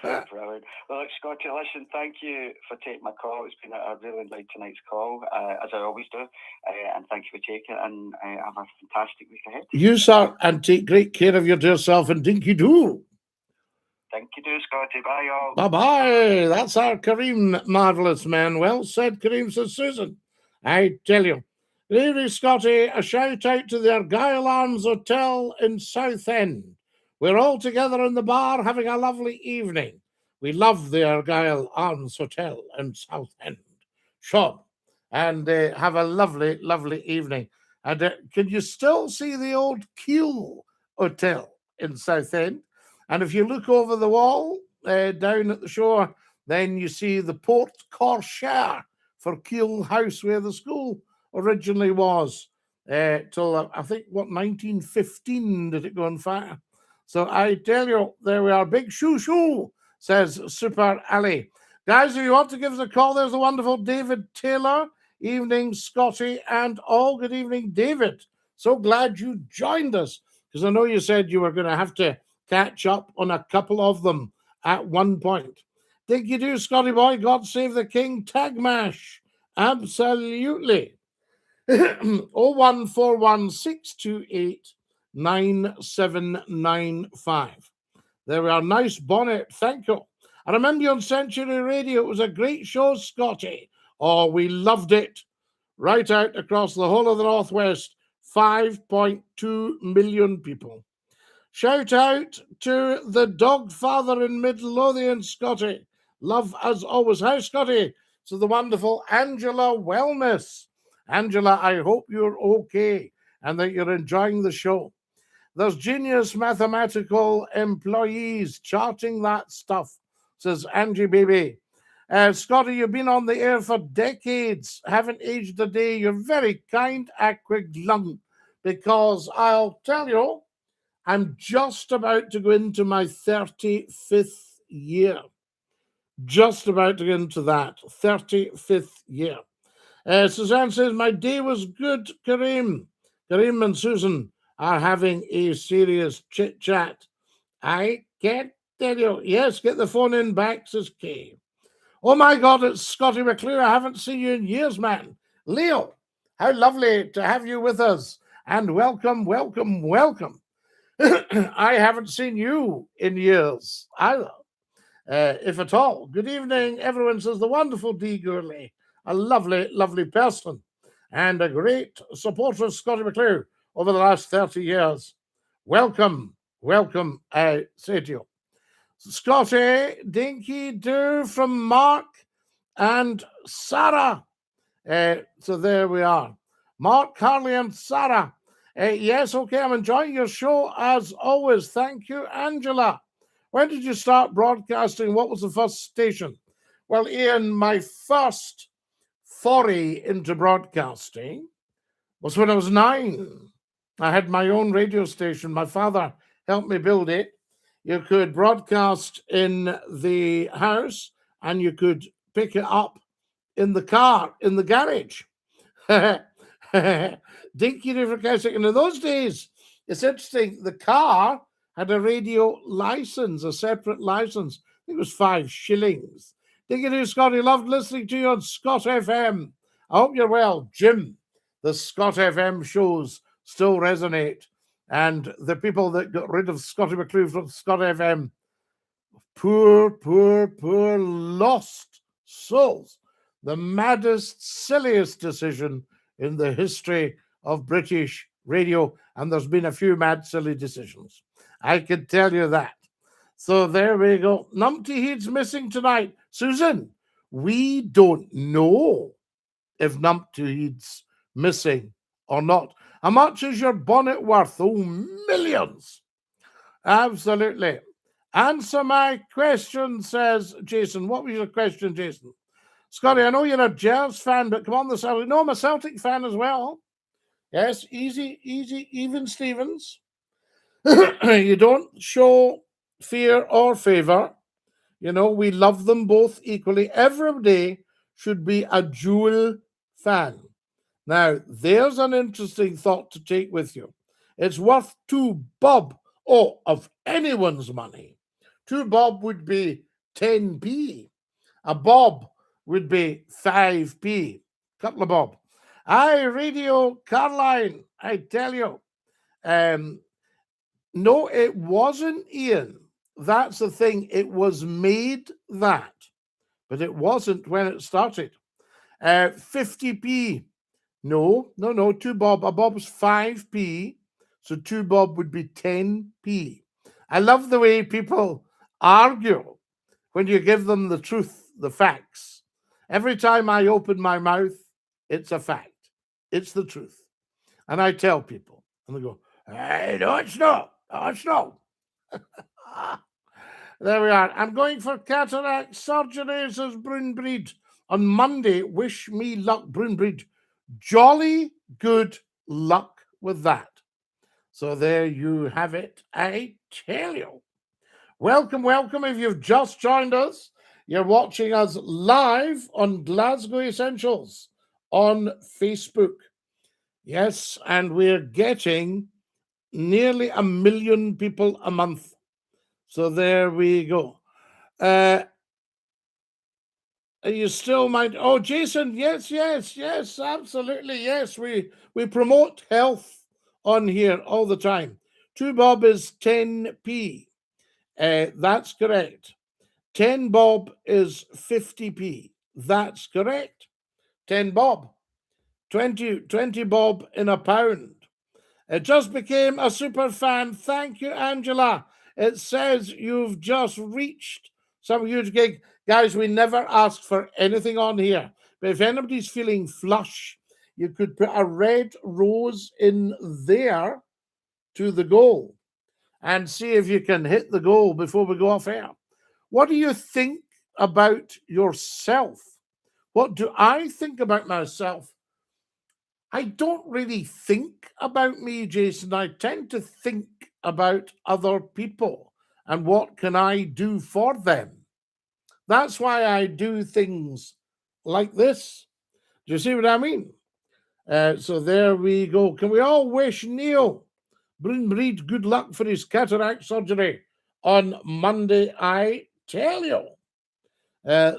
Brilliant. Well, look, Scottie, listen, thank you for taking my call. It's been I really enjoyed tonight's call, as I always do. And thank you for taking it, and have a fantastic week ahead. You, sir, and take great care of your dear self, and DINKY-DOO. DINKY-DOO, Scottie. Bye, all. Bye-bye. That's our Kareem, marvellous man. Well said, Kareem, says Susan. I tell you. Good evening, Scottie. A shout out to the Argyle Arms Hotel in Southend. We're all together in the bar having a lovely evening. We love the Argyle Arms Hotel in Southend. Sure. And have a lovely, lovely evening. And can you still see the old Keele Hotel in Southend? And if you look over the wall down at the shore, then you see the Port Corsair for Keele House, where the school originally was. Till, I think, 1915 did it go on fire. So I tell you, there we are. Big shoo, says Super Ali. Guys, if you want to give us a call, there's the wonderful David Taylor. Evening, Scottie and all. Good evening, David. So glad you joined us, because I know you said you were going to have to catch up on a couple of them at one point. DINKY-DOO, Scottie boy. God save the king. Tag mash. Absolutely. 01416289795. There we are. Nice bonnet. Thank you. I remember you on Century Radio. It was a great show, Scottie. Oh, we loved it. Right out across the whole of the Northwest. 5.2 million people. Shout out to the dog father in Midlothian, Scottie. Love as always. Hi, Scottie. So the wonderful Angela Wellness. Angela, I hope you're okay and that you're enjoying the show. There's genius mathematical employees charting that stuff, says Angie Baby. Scottie, you've been on the air for decades, haven't aged a day. You're very kind, Aquaglung, because I'll tell you, I'm just about to go into my 35th year. Just about to get into that, 35th year. Suzanne says, my day was good, Kareem. Kareem and Susan are having a serious chit-chat. I can't tell you. Yes, get the phone in back, says Kay. Oh, my God, it's Scottie McClue. I haven't seen you in years, man. Leo, how lovely to have you with us. And welcome, welcome, welcome. I haven't seen you in years either, if at all. Good evening, everyone, says the wonderful Dee Gurley. A lovely, lovely person. and a great supporter of Scottie McClue over the last 30 years. Welcome, I say to you. Scottie, Dinky-Doo from Mark and Sarah. So there we are. Mark, Carly, and Sarah. Yes, okay, I'm enjoying your show as always. Thank you, Angela. When did you start broadcasting? What was the first station? Well, Ian, my first foray into broadcasting was when I was 9. I had my own radio station. My father helped me build it. You could broadcast in the house and you could pick it up in the car, in the garage. Dinky-Doo for Classic. And in those days, it's interesting, the car had a radio license, a separate license. I think it was 5 shillings. Dinky-Doo, Scottie, loved listening to you on Scott FM. I hope you're well. Jim, the Scott FM shows still resonate. And the people that got rid of Scottie McClue from Scott FM, poor lost souls. The maddest, silliest decision in the history of British radio. And there's been a few mad, silly decisions. I can tell you that. So there we go. Numpty Heat's missing tonight. Susan, we don't know if Numpty Heat's missing or not. How much is your bonnet worth? Oh, millions. Absolutely. Answer my question, says Jason. What was your question, Jason? Scottie, I know you're a Jazz fan, but come on the Celtic. No, I'm a Celtic fan as well. Yes, easy, even Stevens. You don't show fear or favour. You know, we love them both equally. Everybody should be a dual fan. Now, there's an interesting thought to take with you. It's worth 2 bob, of anyone's money. 2 bob would be 10p. A bob would be 5p. Couple of bob. Radio Caroline, I tell you. No, it wasn't, Ian. That's the thing. It was made that. But it wasn't when it started. 50p. No, 2 bob. A bob was 5p. So 2 bob would be 10p. I love the way people argue when you give them the truth, the facts. Every time I open my mouth, it's a fact. It's the truth. And I tell people, and they go, hey, no, it's not. Oh, it's not. There we are. I'm going for cataract surgery, says Brunbreed. On Monday, wish me luck, Brunbreed. Jolly good luck with that. So there you have it. I tell you. Welcome. If you've just joined us, you're watching us live on Glasgow Essentials on Facebook. Yes, and we're getting nearly 1 million people a month. So there we go. Are you still mind? Oh, Jason, yes, absolutely. Yes, we promote health on here all the time. 2 bob is 10p. That's correct. 10 bob is 50p. That's correct. 10 bob. 20 bob in a pound. It just became a super fan. Thank you, Angela. It says you've just reached some huge gig. Guys, we never asked for anything on here. But if anybody's feeling flush, you could put a red rose in there to the goal and see if you can hit the goal before we go off air. What do you think about yourself? What do I think about myself? I don't really think about me, Jason. I tend to think about other people and what can I do for them. That's why I do things like this. Do you see what I mean? So there we go. Can we all wish Neil Brunbreed good luck for his cataract surgery on Monday, I tell you.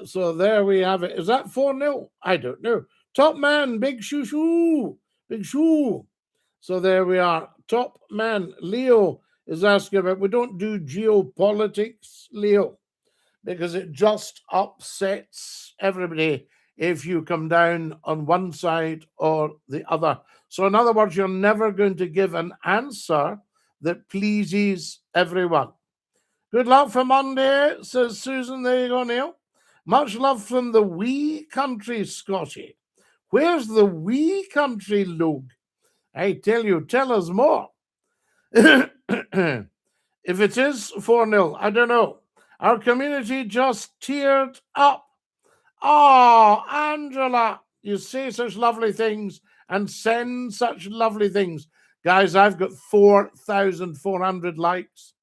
So there we have it. Is that 4-0? I don't know. Top man, big shoo. So there we are. Top man, Leo is asking about, we don't do geopolitics, Leo, because it just upsets everybody if you come down on one side or the other. So, in other words, you're never going to give an answer that pleases everyone. Good luck for Monday, says Susan. There you go, Neil. Much love from the wee country, Scottie. Where's the wee country, Luke? I tell you, tell us more. If it is 4-0, I don't know. Our community just teared up. Oh, Angela, you say such lovely things and send such lovely things. Guys, I've got 4,400 likes.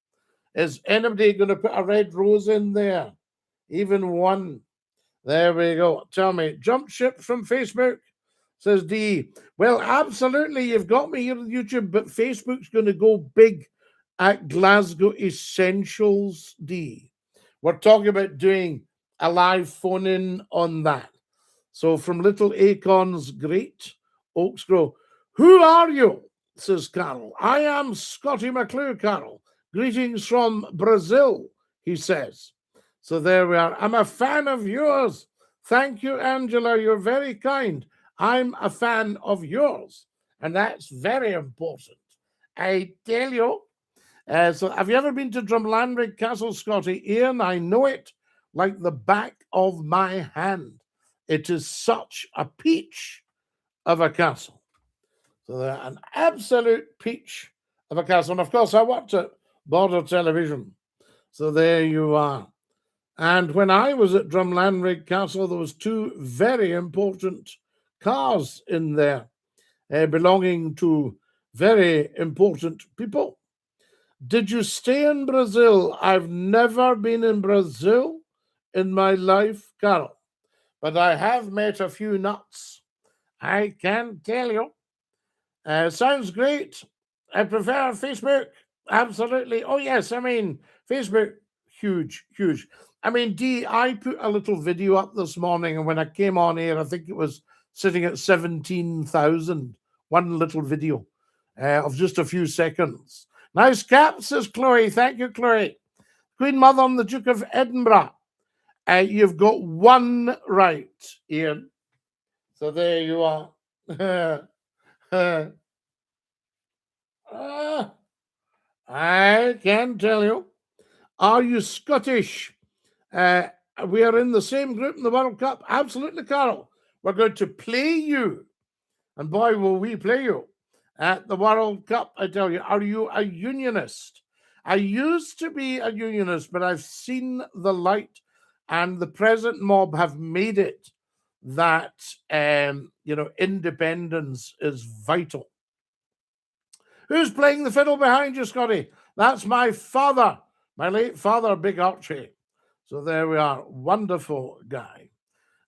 Is anybody going to put a red rose in there? Even one. There we go. Tell me. Jump ship from Facebook, says D. Well, absolutely. You've got me here on YouTube, but Facebook's going to go big at Glasgow Essentials, D. We're talking about doing a live phone-in on that. So from Little Acorns, great Oaks Grove. Who are you? Says Carol. I am Scottie McClue, Carol. Greetings from Brazil, he says. So there we are. I'm a fan of yours. Thank you, Angela. You're very kind. I'm a fan of yours. And that's very important. I tell you. So have you ever been to Drumlanrig Castle, Scottie? Ian, I know it like the back of my hand. It is such a peach of a castle. So they're an absolute peach of a castle. And of course, I watched it. Border Television. So there you are. And when I was at Drumlanrig Castle, there was two very important cars in there belonging to very important people. Did you stay in Brazil? I've never been in Brazil in my life, Carol, but I have met a few nuts. I can tell you. Sounds great. I prefer Facebook. Absolutely. Oh, yes. I mean, Facebook, huge, huge. I mean, D, I put a little video up this morning, and when I came on here, I think it was sitting at 17,000. One little video of just a few seconds. Nice cap, says Chloe. Thank you, Chloe. Queen Mother and the Duke of Edinburgh. You've got one right, Ian. So there you are. I can tell you. Are you Scottish? We are in the same group in the World Cup. Absolutely, Carol. We're going to play you. And boy, will we play you at the World Cup, I tell you. Are you a unionist? I used to be a unionist, but I've seen the light, and the present mob have made it that, independence is vital. Who's playing the fiddle behind you, Scottie? That's my father, my late father, Big Archie. So there we are. Wonderful guy.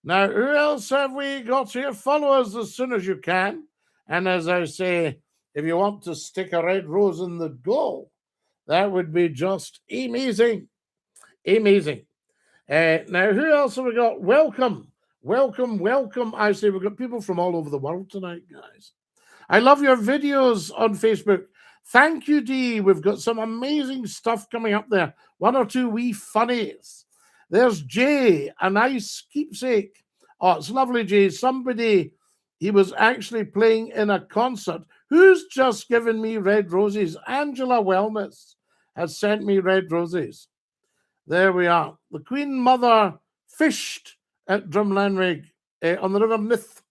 Now, who else have we got here? Follow us as soon as you can. And as I say, if you want to stick a red rose in the goal, that would be just amazing. Amazing. Now, who else have we got? Welcome. Welcome, welcome. I say we've got people from all over the world tonight, guys. I love your videos on Facebook. Thank you, Dee. We've got some amazing stuff coming up there. One or two wee funnies. There's Jay, a nice keepsake. Oh, it's lovely, Jay. Somebody, he was actually playing in a concert. Who's just given me red roses? Angela Wellness has sent me red roses. There we are. The Queen Mother fished at Drumlanrig on the River Nith.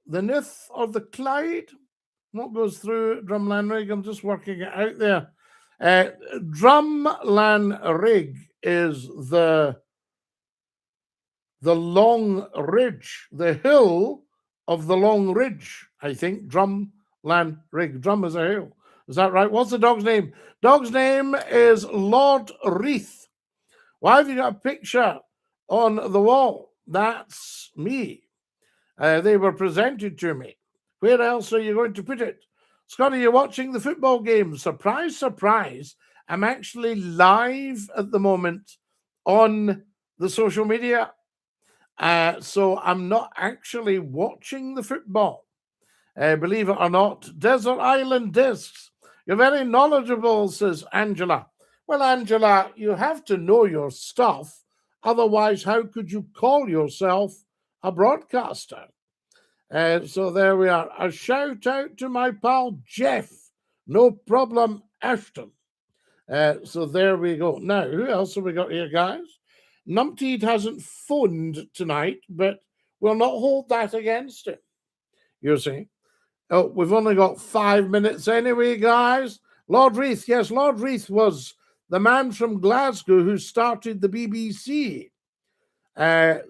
The Nith or the Clyde? What goes through Drumlanrig? I'm just working it out there. Drumlanrig is the long ridge, the hill of the long ridge, I think. Drumlanrig. Drum is a hill. Is that right? What's the dog's name? Dog's name is Lord Wreath. Why have you got a picture on the wall? That's me. They were presented to me. Where else are you going to put it? Scottie, you're watching the football game. Surprise, surprise. I'm actually live at the moment on the social media. So I'm not actually watching the football. Believe it or not. Desert Island Discs. You're very knowledgeable, says Angela. Well, Angela, you have to know your stuff. Otherwise, how could you call yourself a broadcaster? So there we are. A shout out to my pal Jeff. No problem, Ashton. So there we go. Now, who else have we got here, guys? Numpteed hasn't phoned tonight, but we'll not hold that against him. You see? Oh, we've only got 5 minutes anyway, guys. Lord Reith, yes, Lord Reith was the man from Glasgow who started the BBC.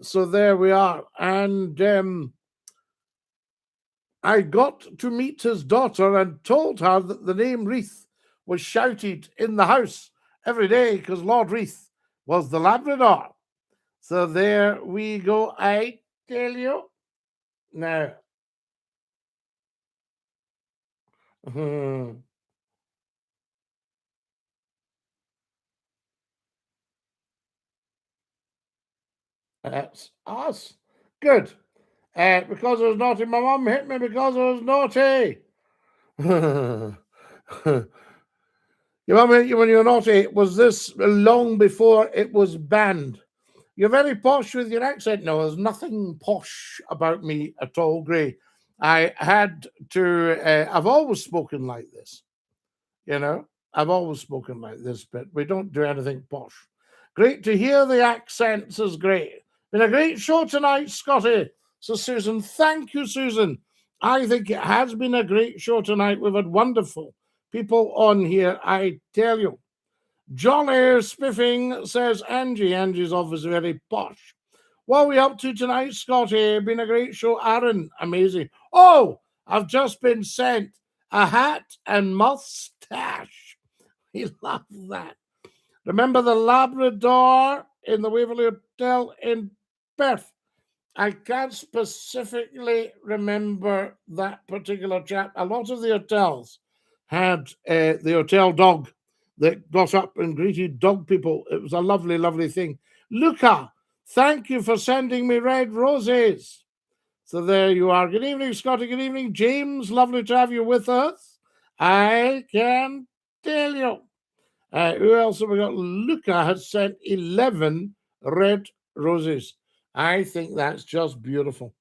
So there we are. And I got to meet his daughter and told her that the name Reith was shouted in the house every day because Lord Reith was the Labrador. So there we go. I tell you. Now. That's us. Good. Because I was naughty, my mum hit me because I was naughty. Your mum hit you when you were naughty. Was this long before it was banned? You're very posh with your accent. No, there's nothing posh about me at all, Gray. I had to, I've always spoken like this. You know, I've always spoken like this, but we don't do anything posh. Great to hear the accents is great. Been a great show tonight, Scottie. So, Susan, thank you, Susan. I think it has been a great show tonight. We've had wonderful people on here, I tell you. Jolly Spiffing says Angie. Angie's obviously very posh. What are we up to tonight, Scottie? Been a great show. Aaron, amazing. Oh, I've just been sent a hat and mustache. We love that. Remember the Labrador in the Waverley Hotel in Perth? I can't specifically remember that particular chap. A lot of the hotels had the hotel dog that got up and greeted dog people. It was a lovely, lovely thing. Luca, thank you for sending me red roses. So there you are. Good evening, Scottie. Good evening, James. Lovely to have you with us. I can tell you. Who else have we got? Luca has sent 11 red roses. I think that's just beautiful.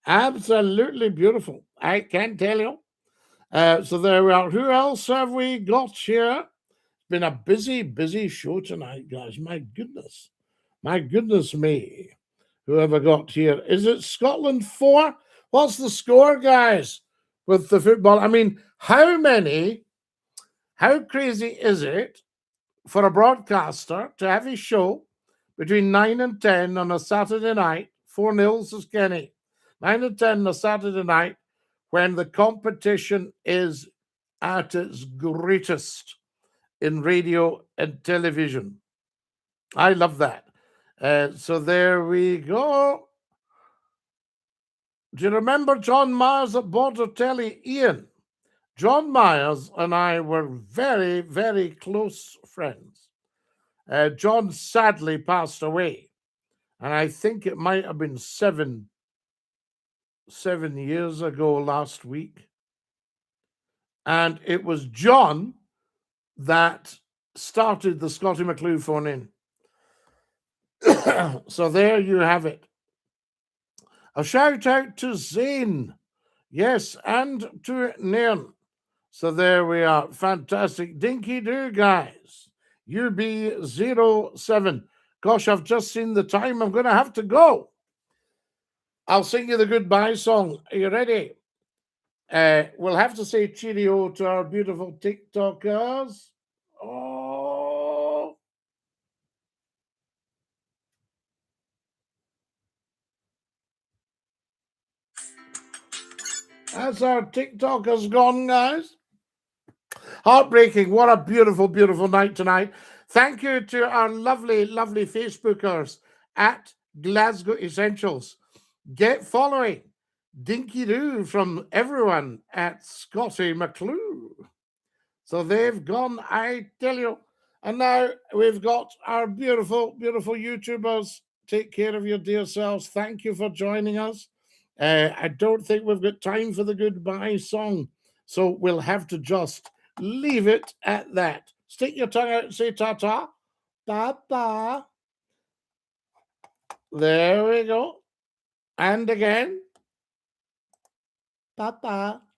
Absolutely beautiful. I can tell you. So there we are. Who else have we got here? It's been a busy, busy show tonight, guys. My goodness. My goodness me. Who have I got here? Is it Scotland 4? What's the score, guys, with the football? I mean, how crazy is it for a broadcaster to have his show between 9 and 10 on a Saturday night, 4-0 says Kenny, 9 and 10 on a Saturday night when the competition is at its greatest in radio and television? I love that. So there we go. Do you remember John Myers at Border Telly? Ian, John Myers and I were very, very close friends. John sadly passed away, and I think it might have been seven years ago last week. And it was John that started the Scottie McClue phone in. So there you have it. A shout out to Zane. Yes, and to Nairn. So there we are. Fantastic. Dinky-Doo, guys. UB07. Gosh, I've just seen the time. I'm going to have to go. I'll sing you the goodbye song. Are you ready? We'll have to say cheerio to our beautiful TikTokers. Oh. That's our TikTokers gone, guys. Heartbreaking. What a beautiful, beautiful night tonight. Thank you to our lovely, lovely Facebookers at Glasgow Essentials. Get following Dinky-Doo from everyone at Scottie McClue. So they've gone, I tell you. And now we've got our beautiful, beautiful YouTubers. Take care of your dear selves. Thank you for joining us. I don't think we've got time for the goodbye song. So we'll have to just leave it at that. Stick your tongue out and say ta-ta. Bye-bye. There we go. And again. Papa.